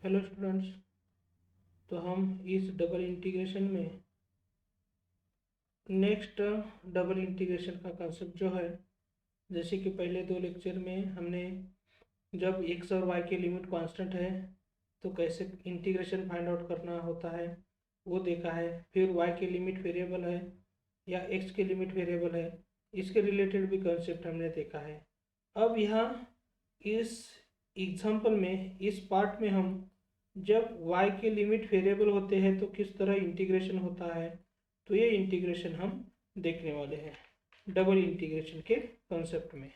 Hello students. तो हम इस डबल इंटीग्रेशन में नेक्स्ट डबल इंटीग्रेशन का कंसेप्ट जो है, जैसे कि पहले दो लेक्चर में हमने जब एक्स और वाई की लिमिट कांस्टेंट है तो कैसे इंटीग्रेशन फाइंड आउट करना होता है वो देखा है। फिर वाई की लिमिट वेरिएबल है या एक्स की लिमिट वेरिएबल है, इसके रिलेटेड भी कंसेप्ट हमने देखा है। अब यहाँ इस एग्जाम्पल में, इस पार्ट में हम जब y के लिमिट वेरिएबल होते हैं तो किस तरह इंटीग्रेशन होता है, तो ये इंटीग्रेशन हम देखने वाले हैं डबल इंटीग्रेशन के कंसेप्ट में।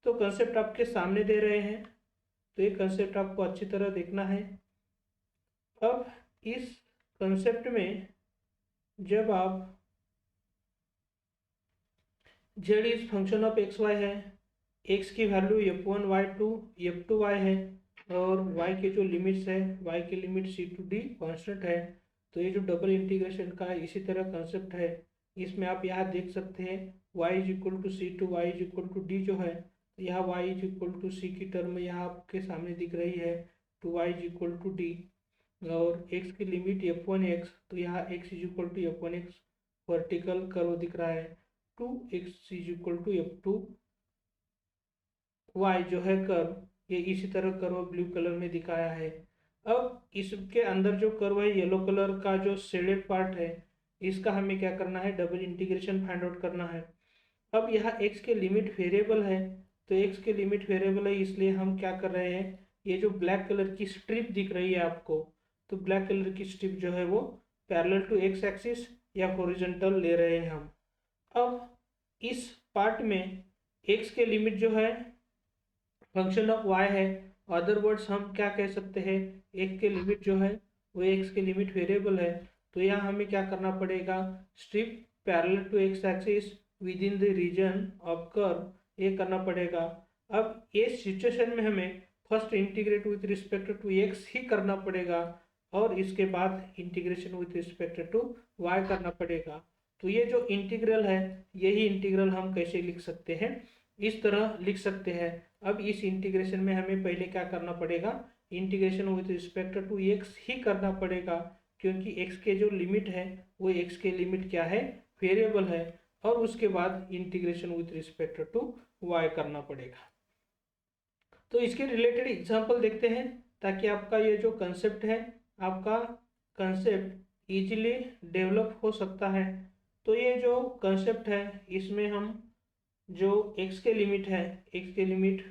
तो कंसेप्ट आपके सामने दे रहे हैं, तो ये कंसेप्ट आपको अच्छी तरह देखना है। अब इस कंसेप्ट में जब आप z is function of X Y है, x की value f1 y2 f2 y है और y के जो लिमिट्स है, y की limit c to d constant है। तो ये जो डबल इंटीग्रेशन का इसी तरह कंसेप्ट है, इसमें आप यहाँ देख सकते हैं y is equal to C to Y is equal to D जो है, तो यहाँ y is equal to C की टर्म यहाँ आपके सामने दिख रही है to Y is equal to D, और x की लिमिट f1x, तो यहाँ x is equal to f1x vertical curve दिख रहा है, to x is equal to f2 Y जो है कर्व, ये इसी तरह कर्व ब्लू कलर में दिखाया है। अब इसके अंदर जो कर्व है येलो कलर का जो शेडेड पार्ट है, इसका हमें क्या करना है, डबल इंटीग्रेशन फाइंड आउट करना है। अब यहाँ x के लिमिट वेरिएबल है, तो x के लिमिट वेरिएबल है इसलिए हम क्या कर रहे हैं, ये जो ब्लैक कलर की स्ट्रिप दिख रही है आपको, तो ब्लैक कलर की स्ट्रिप जो है वो पैरेलल टू एक्स एक्सिस या हॉरिजॉन्टल ले रहे हैं हम। अब इस पार्ट में x के लिमिट जो है फंक्शन ऑफ y है, अदर वर्ड्स हम क्या कह सकते हैं, x के लिमिट जो है वो x के लिमिट वेरिएबल है। तो यहाँ हमें क्या करना पड़ेगा, strip parallel to X axis within the region of curve, ये करना पड़ेगा। अब ये सिचुएशन में हमें first integrate with respect to x ही करना पड़ेगा और इसके बाद integration with respect to y करना पड़ेगा। तो ये जो इंटीग्रल है, यही इंटीग्रल हम कैसे लिख सकते हैं, इस तरह लिख सकते हैं। अब इस इंटीग्रेशन में हमें पहले क्या करना पड़ेगा, integration with respect to X ही करना पड़ेगा, क्योंकि एक्स के जो लिमिट है वो एक्स के लिमिट क्या है, वेरिएबल है, और उसके बाद integration with respect to Y करना पड़ेगा। तो इसके रिलेटेड एग्जांपल देखते हैं ताकि आपका ये जो कंसेप्ट है, आपका कंसेप्ट इजीली डेवलप हो सकता है। तो ये जो कंसेप्ट है इसमें हम जो x के लिमिट है, x के लिमिट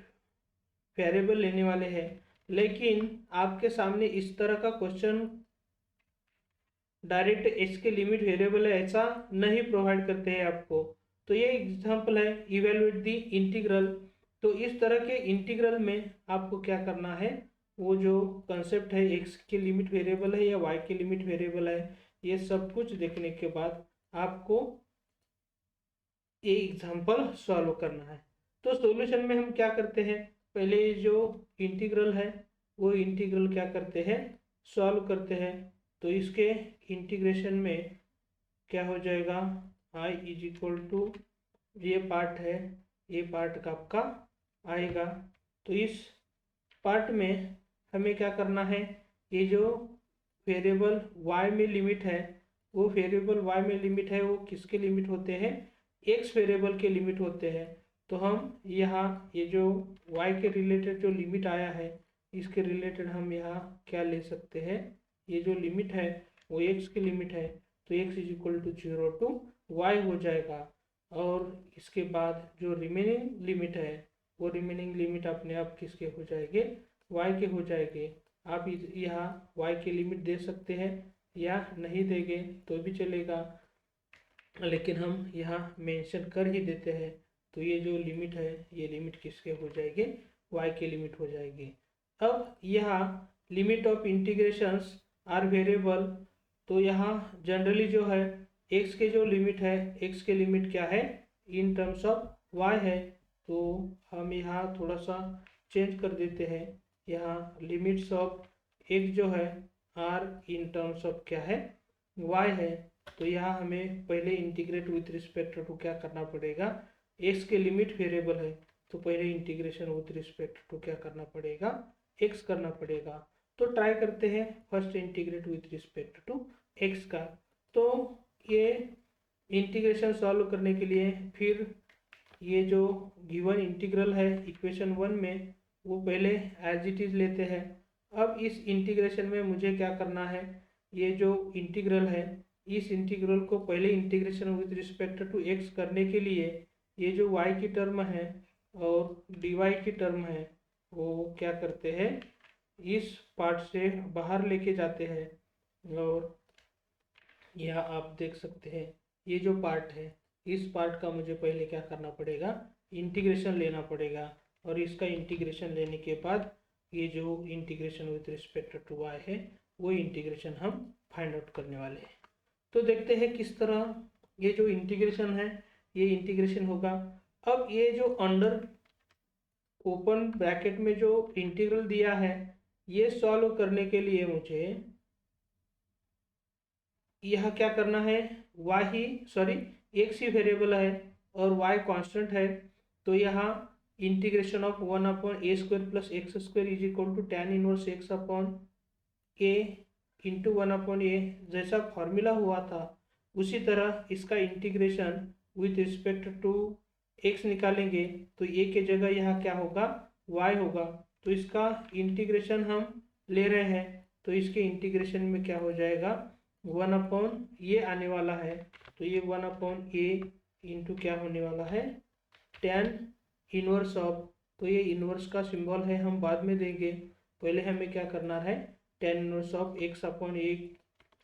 वेरिएबल लेने वाले हैं, लेकिन आपके सामने इस तरह का क्वेश्चन डायरेक्ट x के लिमिट वेरिएबल है ऐसा नहीं प्रोवाइड करते हैं आपको। तो ये एग्जांपल है इवेलुएट द इंटीग्रल। तो इस तरह के इंटीग्रल में आपको क्या करना है, वो जो कंसेप्ट है x की लिमिट वेरिएबल है या y की लिमिट वेरिएबल है, ये सब कुछ देखने के बाद आपको ये एग्जाम्पल सॉल्व करना है। तो सॉल्यूशन में हम क्या करते हैं, पहले जो इंटीग्रल है वो इंटीग्रल क्या करते हैं, सॉल्व करते हैं। तो इसके इंटीग्रेशन में क्या हो जाएगा, i इज इक्वल टू, ये पार्ट है, ये पार्ट का आपका आएगा। तो इस पार्ट में हमें क्या करना है, ये जो वेरिएबल y में लिमिट है, वो वेरिएबल y में लिमिट है वो किसके लिमिट होते हैं, x वेरिएबल के लिमिट होते हैं। तो हम यहाँ ये जो y के रिलेटेड जो लिमिट आया है, इसके रिलेटेड हम यहाँ क्या ले सकते हैं, ये जो लिमिट है वो x की लिमिट है, तो x is equal to 0 to y हो जाएगा। और इसके बाद जो रिमेनिंग लिमिट है, वो रिमेनिंग लिमिट अपने आप किसके हो जाएंगे, y के हो जाएंगे। आप यहाँ y की लिमिट दे सकते हैं या नहीं देंगे तो भी चलेगा, लेकिन हम यहाँ मेंशन कर ही देते हैं। तो ये जो लिमिट है, ये लिमिट किसके हो जाएगी, y की लिमिट हो जाएगी। अब यहाँ limit of integrations are variable, तो यहाँ जनरली जो है x के जो लिमिट है, x के लिमिट क्या है इन टर्म्स ऑफ y है। तो हम यहाँ थोड़ा सा चेंज कर देते हैं, यहाँ लिमिट्स ऑफ x जो है आर इन टर्म्स ऑफ क्या है, y है। तो यहाँ हमें पहले इंटीग्रेट विथ रिस्पेक्ट टू क्या करना पड़ेगा, x के लिमिट वेरिएबल है, तो पहले इंटीग्रेशन विथ रिस्पेक्ट टू क्या करना पड़ेगा, x करना पड़ेगा। तो ट्राई करते हैं first integrate with respect to X का। तो ये इंटीग्रेशन सॉल्व करने के लिए फिर ये जो गिवन इंटीग्रल है इक्वेशन 1 में वो पहले एज इट इज़ लेते हैं। अब इस इंटीग्रेशन में मुझे क्या करना है, ये जो इंटीग्रल है इस इंटीग्रल को पहले integration with respect to X करने के लिए ये जो y की टर्म है और dy की टर्म है वो क्या करते हैं, इस पार्ट से बाहर लेके जाते हैं। और यह आप देख सकते हैं ये जो पार्ट है इस पार्ट का मुझे पहले क्या करना पड़ेगा, इंटीग्रेशन लेना पड़ेगा। और इसका इंटीग्रेशन लेने के बाद ये जो integration with respect to y है वो इंटीग्रेशन हम फाइंड आउट करने वाले हैं। तो देखते हैं किस तरह ये जो इंटीग्रेशन है ये इंटीग्रेशन होगा। अब ये जो अंडर ओपन ब्रैकेट में जो इंटीग्रल दिया है ये सॉल्व करने के लिए मुझे यह क्या करना है, एक्स ही वेरिएबल है और y कांस्टेंट है। तो यहाँ integration of 1/a² plus X square is equal to tan inverse x upon a into 1/a जैसा फॉर्मूला हुआ था उसी तरह इसका integration with respect to x निकालेंगे तो a के जगह यहाँ क्या होगा, y होगा। तो इसका इंटीग्रेशन हम ले रहे हैं तो इसके इंटीग्रेशन में क्या हो जाएगा, 1/ ये आने वाला है। तो ये 1/a इंटू क्या होने वाला है, tan इनवर्स ऑफ, तो ये इनवर्स का सिंबल है हम बाद में देंगे, पहले हमें क्या करना है tan inverse of x upon a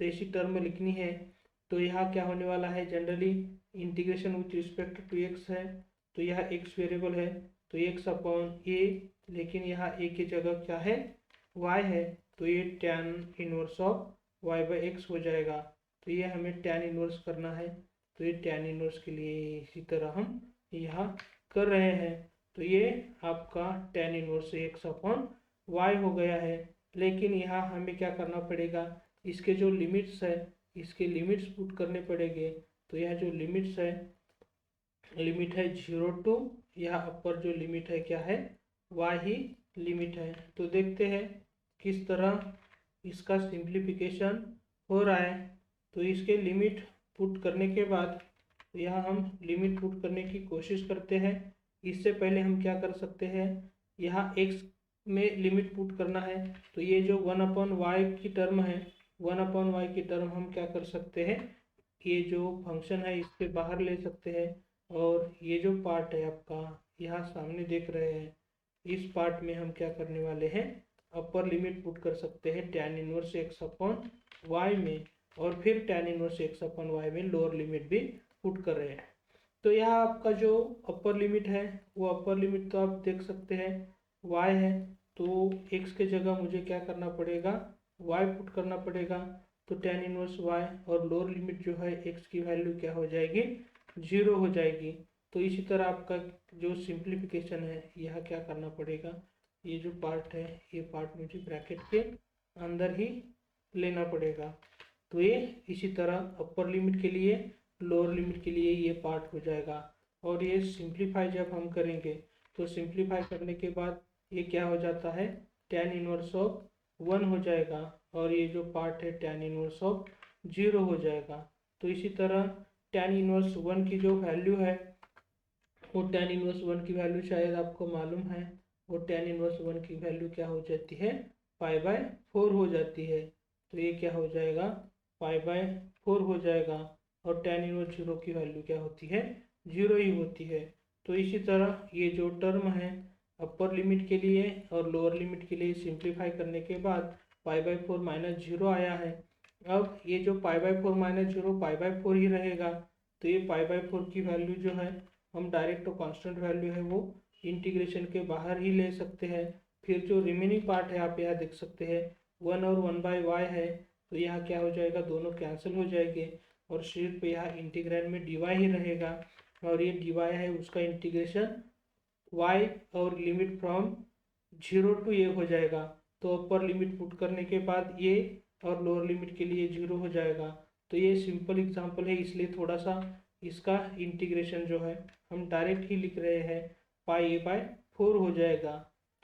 तो ऐसी टर्म लिखनी है। तो यहाँ क्या होने वाला है, generally integration with respect to x है तो यह x वेरिएबल है तो x अपॉन a, लेकिन यहाँ a की जगह क्या है, y है तो ये tan इनवर्स ऑफ y/x हो जाएगा। तो ये हमें tan इनवर्स करना है तो ये tan इनवर्स के लिए इसी तरह हम यहाँ कर रहे हैं। तो ये आपका tan inverse x upon y हो गया है। लेकिन यहाँ हमें क्या करना पड़ेगा, इसके जो लिमिट्स है इसके लिमिट्स पुट करने पड़ेंगे। तो यह जो लिमिट्स है, लिमिट है 0 टू, यह अपर जो लिमिट है क्या है, y ही लिमिट है। तो देखते हैं किस तरह इसका सिंप्लीफिकेशन हो रहा है। तो इसके लिमिट पुट करने के बाद यहाँ हम लिमिट पुट करने की कोशिश करते हैं। इससे पहले हम क्या कर सकते हैं, यहाँ x में लिमिट पुट करना है तो ये जो 1/y की टर्म है 1/y की टर्म हम क्या कर सकते हैं, ये जो फंक्शन है इसके बाहर ले सकते हैं। और ये जो पार्ट है आपका यहाँ सामने देख रहे हैं इस पार्ट में हम क्या करने वाले हैं, अपर लिमिट पुट कर सकते हैं tan inverse x upon y में, और फिर tan inverse x upon y में लोअर लिमिट भी पुट कर रहे हैं। तो यहाँ आपका जो अपर लिमिट है वो अपर लिमिट तो आप देख सकते हैं y है तो x के जगह मुझे क्या करना पड़ेगा, y पुट करना पड़ेगा। तो tan इनवर्स y और लोअर लिमिट जो है x की वैल्यू क्या हो जाएगी, 0 हो जाएगी। तो इसी तरह आपका जो सिंप्लीफिकेशन है यह क्या करना पड़ेगा, ये जो पार्ट है ये पार्ट मुझे ब्रैकेट के अंदर ही लेना पड़ेगा। तो ये इसी तरह अपर लिमिट के लिए लोअर लिमिट के लिए ये पार्ट हो जाएगा। और ये सिंप्लीफाई जब हम करेंगे तो सिंप्लीफाई करने के बाद ये क्या हो जाता है, tan इनवर्स ऑफ 1 हो जाएगा और ये जो पार्ट है tan इनवर्स ऑफ 0 हो जाएगा। तो इसी तरह tan इनवर्स 1 की जो वैल्यू है वो tan इनवर्स 1 की वैल्यू शायद आपको मालूम है, वो tan इनवर्स 1 की वैल्यू क्या हो जाती है, π/4 हो जाती है। तो ये क्या हो जाएगा, π/4 हो जाएगा। और tan इनवर्स 0 की वैल्यू क्या होती है, 0 ही होती है। तो इसी तरह ये जो टर्म है अपर लिमिट के लिए और लोअर लिमिट के लिए सिंप्लीफाई करने के बाद π/4 - 0 आया है। अब ये जो π/4 - 0 π/4 ही रहेगा। तो ये π/4 की वैल्यू जो है हम डायरेक्ट तो कांस्टेंट वैल्यू है वो इंटीग्रेशन के बाहर ही ले सकते हैं। फिर जो रिमेनिंग पार्ट है आप यहाँ देख सकते हैं 1 और 1/y है तो यहाँ क्या हो जाएगा, दोनों कैंसिल हो जाएंगे और सिर्फ यहाँ इंटीग्रैंड में dy ही रहेगा। और ये dy है उसका इंटीग्रेशन y और लिमिट फ्रॉम 0 टू a हो जाएगा। तो अपर लिमिट पुट करने के बाद ये और लोअर लिमिट के लिए 0 हो जाएगा। तो ये सिंपल एग्जांपल है इसलिए थोड़ा सा इसका इंटीग्रेशन जो है हम डायरेक्ट ही लिख रहे हैं, πa/4 हो जाएगा।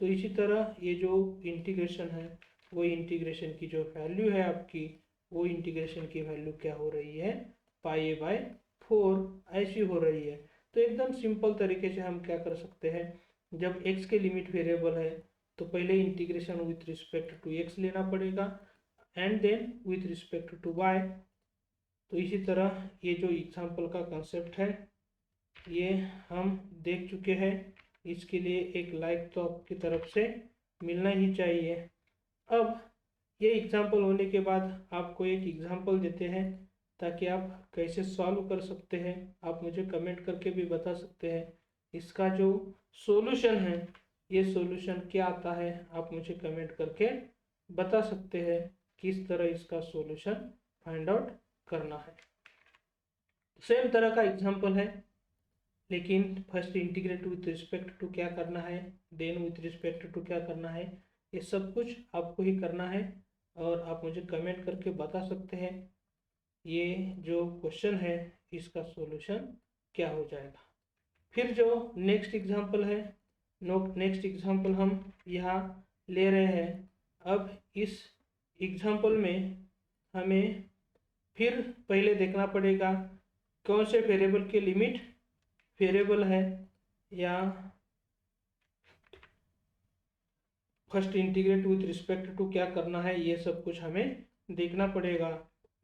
तो इसी तरह ये जो इंटीग्रेशन है वो इंटीग्रेशन की जो वैल्यू है आपकी, वो इंटीग्रेशन की वैल्यू क्या हो रही है, πa/4 ऐसी हो रही है। तो एकदम सिंपल तरीके से हम क्या कर सकते हैं, जब x के लिमिट वेरिएबल है तो पहले integration with respect to x लेना पड़ेगा and then with respect to y। तो इसी तरह ये जो एग्जाम्पल का कंसेप्ट है ये हम देख चुके हैं। इसके लिए एक लाइक तो आपकी तरफ से मिलना ही चाहिए। अब ये एग्जाम्पल होने के बाद आपको एक एग्जाम्पल देते हैं ताकि आप कैसे सॉल्व कर सकते हैं, आप मुझे कमेंट करके भी बता सकते हैं। इसका जो सॉल्यूशन है, ये सॉल्यूशन क्या आता है, आप मुझे कमेंट करके बता सकते हैं किस तरह इसका सॉल्यूशन फाइंड आउट करना है। सेम तरह का एग्जाम्पल है, लेकिन first integrate with respect to क्या करना है, देन विथ रिस्पेक्ट टू क्या करना है, ये सब कुछ आपको ही करना है और आप मुझे कमेंट करके बता सकते हैं ये जो क्वेश्चन है इसका सॉल्यूशन क्या हो जाएगा। फिर जो नेक्स्ट एग्जांपल है, नेक्स्ट एग्जांपल हम यहाँ ले रहे हैं। अब इस एग्जांपल में हमें फिर पहले देखना पड़ेगा कौन से वेरिएबल के लिमिट वेरिएबल है, या first integrate with respect to क्या करना है, ये सब कुछ हमें देखना पड़ेगा।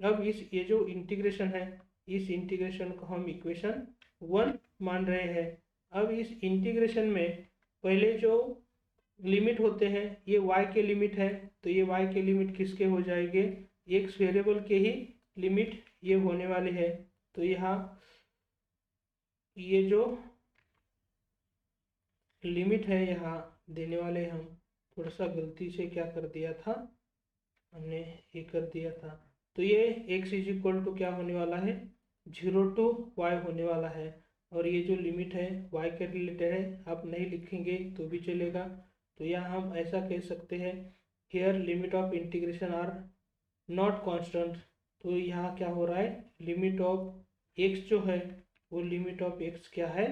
अब ये जो इंटीग्रेशन है, इस इंटीग्रेशन को हम इक्वेशन 1 मान रहे हैं। अब इस इंटीग्रेशन में पहले जो लिमिट होते हैं ये y के लिमिट है, तो ये y के लिमिट किसके हो जाएंगे, x वेरिएबल के ही लिमिट ये होने वाले हैं। तो यहाँ ये जो लिमिट है यहाँ देने वाले, हम थोड़ा सा गलती से क्या कर दिया था, हमने ये कर दिया था। तो ये x इज इक्वल टू क्या होने वाला है, 0 to y होने वाला है। और ये जो लिमिट है y के रिलेटेड है, आप नहीं लिखेंगे तो भी चलेगा। तो यहाँ हम ऐसा कह सकते हैं, here limit of integration are not constant. तो यहाँ क्या हो रहा है, लिमिट ऑफ x जो है वो लिमिट ऑफ x क्या है,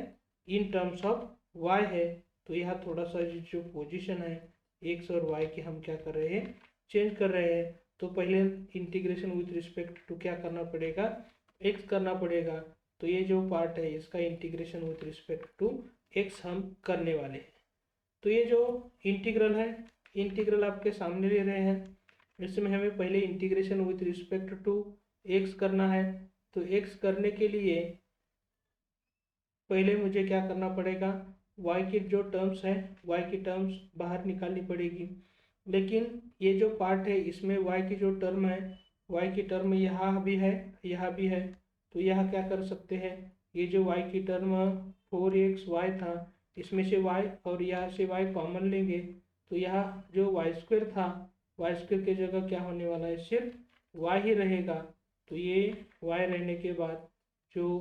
इन टर्म्स ऑफ y है। तो यहाँ थोड़ा सा जो पोजीशन है x और y की हम क्या कर रहे हैं, चेंज कर रहे हैं। तो पहले इंटीग्रेशन विथ रिस्पेक्ट टू क्या करना पड़ेगा, x करना पड़ेगा। तो ये जो पार्ट है इसका integration with respect to x हम करने वाले हैं। तो ये जो इंटीग्रल है, इंटीग्रल आपके सामने ले रहे हैं। इसमें हमें पहले integration with respect to x करना है। तो x करने के लिए पहले मुझे क्या करना पड़ेगा, y की जो टर्म्स है y की टर्म्स बाहर निकालनी पड़ेगी। लेकिन ये जो पार्ट है इसमें y की जो टर्म है, y की टर्म यहाँ भी है यहाँ भी है। तो यहाँ क्या कर सकते हैं, ये जो y की टर्म 4xy था, इसमें से y और यहाँ से y कॉमन लेंगे। तो यहाँ जो y² था, y² की जगह क्या होने वाला है, सिर्फ y ही रहेगा। तो ये y रहने के बाद जो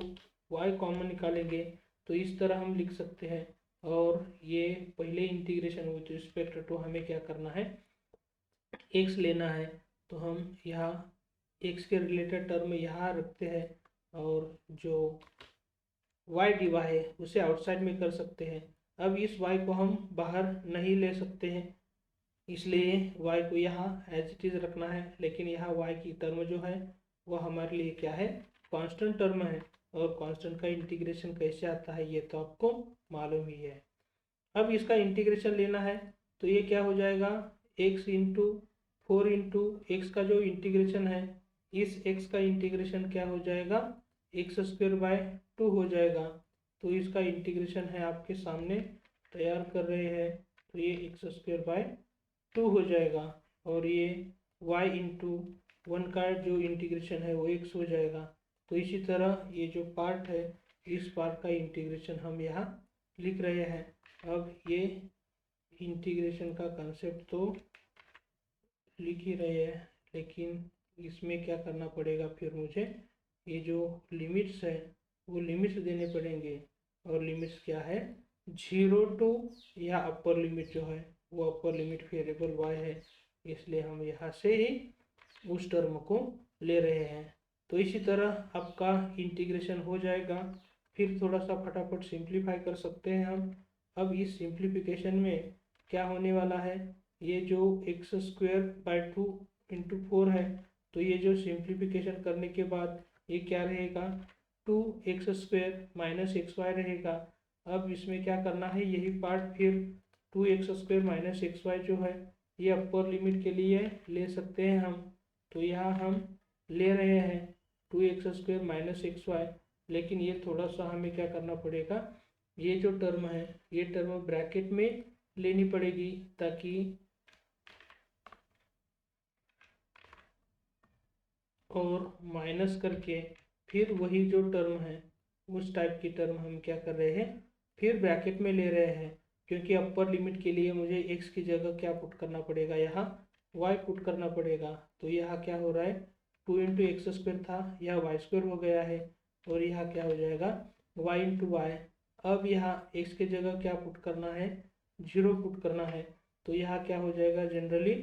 y कॉमन निकालेंगे, तो इस तरह हम लिख सकते हैं। और ये पहले इंटीग्रेशन विथ रिस्पेक्ट टू हमें क्या करना है, x लेना है। तो हम यहाँ x के रिलेटेड टर्म यहाँ रखते हैं और जो y dy है उसे आउटसाइड में कर सकते हैं। अब इस y को हम बाहर नहीं ले सकते हैं, इसलिए y को यहाँ एज इट इज़ रखना है। लेकिन यहाँ y की टर्म जो है वो हमारे लिए क्या है, कांस्टेंट टर्म है। और कांस्टेंट का इंटीग्रेशन कैसे आता है ये तो आपको मालूम ही है। अब इसका इंटीग्रेशन लेना है, तो ये क्या हो जाएगा, x इंटू 4 इंटू एक्स का जो इंटीग्रेशन है, इस x का इंटीग्रेशन क्या हो जाएगा, x² हो जाएगा। तो इसका इंटीग्रेशन है आपके सामने तैयार कर रहे हैं। तो ये x² हो जाएगा और ये y इंटू 1 का जो इंटीग्रेशन है वो x हो जाएगा। तो इसी तरह ये जो पार्ट है, इस पार्ट का इंटीग्रेशन हम यहाँ लिख रहे हैं। अब ये इंटीग्रेशन का कंसेप्ट तो लिख ही रहे हैं, लेकिन इसमें क्या करना पड़ेगा, फिर मुझे ये जो लिमिट्स है वो लिमिट्स देने पड़ेंगे। और लिमिट्स क्या है, 0 to, यह अपर लिमिट जो है वो अपर लिमिट वेरिएबल y है, इसलिए हम यहाँ से ही उस टर्म को ले रहे हैं। तो इसी तरह आपका इंटीग्रेशन हो जाएगा। फिर थोड़ा सा फटाफट सिंप्लीफाई कर सकते हैं हम। अब इस सिंप्लीफिकेशन में क्या होने वाला है, ये जो एक्स स्क्वायर बाई 2 इंटू 4 है, तो ये जो सिंप्लीफिकेशन करने के बाद ये क्या रहेगा, 2x square minus x Y रहेगा। अब इसमें क्या करना है, यही पार्ट फिर 2x square minus x Y जो है ये अपर लिमिट के लिए ले सकते हैं हम। तो यहाँ हम ले रहे हैं 2x square minus x Y, लेकिन ये थोड़ा सा हमें क्या करना पड़ेगा, ये जो टर्म है ये टर्म ब्रैकेट में लेनी पड़ेगी, ताकि और माइनस करके फिर वही जो टर्म है उस टाइप की टर्म हम क्या कर रहे हैं, फिर ब्रैकेट में ले रहे हैं। क्योंकि अपर लिमिट के लिए मुझे x की जगह क्या पुट करना पड़ेगा, यहाँ y पुट करना पड़ेगा। तो यहाँ क्या हो रहा है, 2 इंटू एक्स स्क्वायर था, यह वाई स्क्वायर हो गया है, और यहाँ क्या हो जाएगा y इंटू वाई। अब यहाँ x की जगह क्या पुट करना है, 0 पुट करना है। तो यहाँ क्या हो जाएगा, जनरली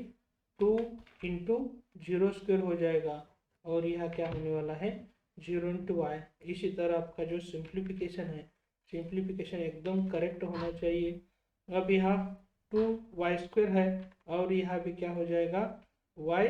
2 इंटू 0 स्क्वायर हो जाएगा, और यहाँ क्या होने वाला है 0 इंटू वाई। इसी तरह आपका जो सिंप्लीफिकेशन है, सिंप्लीफिकेशन एकदम करेक्ट होना चाहिए। अब यहाँ 2y स्क्वायर है, और यहाँ भी क्या हो जाएगा y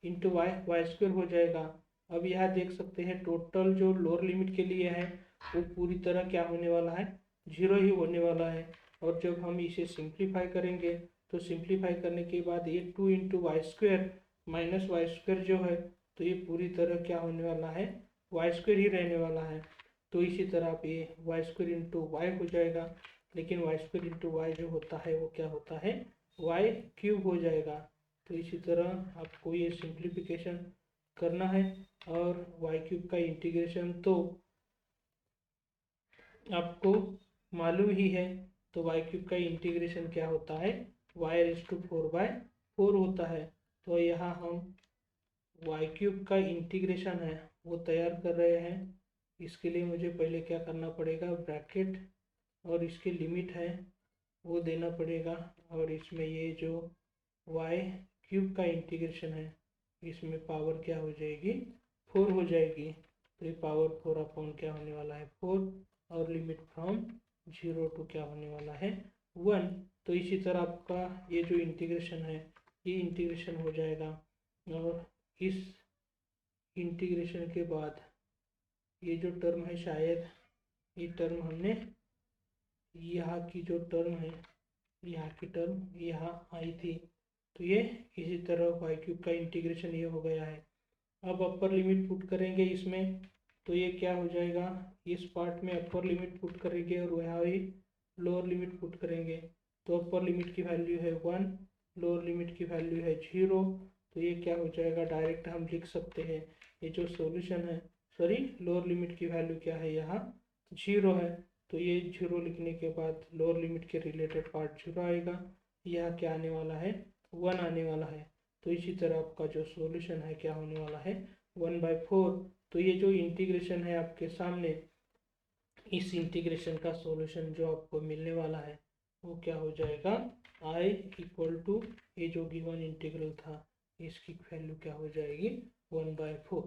into Y, Y square हो जाएगा। अब यहाँ देख सकते हैं टोटल जो लोअर लिमिट के लिए है वो पूरी तरह क्या होने वाला है, 0 ही होने वाला है। और जब हम इसे सिंप्लीफाई करेंगे तो सिंप्लीफाई करने के बाद ये 2 into Y square minus Y square जो है, तो ये पूरी तरह क्या होने वाला है, वाई स्क्वायर ही रहने वाला है। तो इसी तरह आप ये वाई स्क्वायर इंटू वाई हो जाएगा, लेकिन वाई स्क्वायर इंटू वाई जो होता है वो क्या होता है, वाई क्यूब हो जाएगा। तो इसी तरह आपको ये सिंप्लीफिकेशन करना है, और वाई क्यूब का इंटीग्रेशन तो आपको मालूम ही है। तो वाई क्यूब का इंटीग्रेशन क्या होता है, वाई रेज़ टू 4/4 होता है। तो यहाँ हम वाई क्यूब का इंटीग्रेशन है वो तैयार कर रहे हैं। इसके लिए मुझे पहले क्या करना पड़ेगा, ब्रैकेट और इसकी लिमिट है वो देना पड़ेगा, और इसमें ये जो वाई क्यूब का इंटीग्रेशन है इसमें पावर क्या हो जाएगी, 4 हो जाएगी। तो ये पावर 4 अपॉन क्या होने वाला है 4, और लिमिट फ्रॉम 0 टू क्या होने वाला है 1। तो इसी तरह आपका ये जो इंटीग्रेशन है ये इंटीग्रेशन हो जाएगा, और इस इंटीग्रेशन के बाद ये जो टर्म है, शायद ये टर्म हमने यहाँ की जो टर्म है, यहाँ की टर्म यहाँ आई थी, तो ये इसी तरह वाई क्यूब का इंटीग्रेशन ये हो गया है। अब अपर लिमिट पुट करेंगे इसमें, तो ये क्या हो जाएगा, इस पार्ट में अपर लिमिट पुट करेंगे और यहाँ ही लोअर लिमिट पुट करेंगे। तो अपर लिमिट की वैल्यू है 1, लोअर लिमिट की वैल्यू है 0। तो ये क्या हो जाएगा, डायरेक्ट हम लिख सकते हैं ये जो सॉल्यूशन है, सॉरी लोअर लिमिट की वैल्यू क्या है, यहाँ 0 है। तो ये 0 लिखने के बाद लोअर लिमिट के रिलेटेड पार्ट 0 आएगा, यहाँ क्या आने वाला है 1 आने वाला है। तो इसी तरह आपका जो सॉल्यूशन है क्या होने वाला है 1/4। तो ये जो इंटीग्रेशन है आपके सामने, इस इंटीग्रेशन का सॉल्यूशन जो आपको मिलने वाला है वो क्या हो जाएगा, i इक्वल टू ये जो गिवन इंटीग्रल था इसकी वैल्यू क्या हो जाएगी 1/4।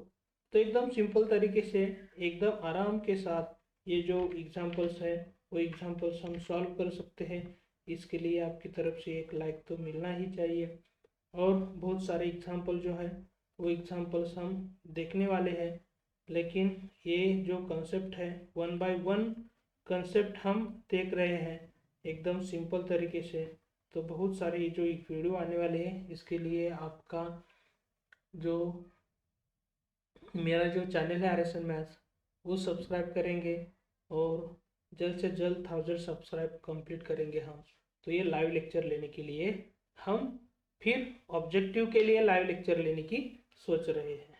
तो एकदम सिंपल तरीके से एकदम आराम के साथ ये जो एग्जांपल्स है वो एग्जांपल्स हम सॉल्व कर सकते हैं। इसके लिए आपकी तरफ से एक लाइक तो मिलना ही चाहिए, और बहुत सारे एग्जांपल जो है वो एग्जांपल्स हम देखने वाले हैं। लेकिन ये जो कंसेप्ट है 1/1 कंसेप्ट हम देख रहे हैं एकदम सिंपल तरीके से। तो बहुत सारे जो एक वीडियो आने वाले हैं इसके लिए आपका जो मेरा जो चैनल है RSN मैथ्स वो सब्सक्राइब करेंगे, और जल्द से जल्द 1000 सब्सक्राइब कंप्लीट करेंगे हम। तो ये लाइव लेक्चर लेने के लिए हम फिर ऑब्जेक्टिव के लिए लाइव लेक्चर लेने की सोच रहे हैं।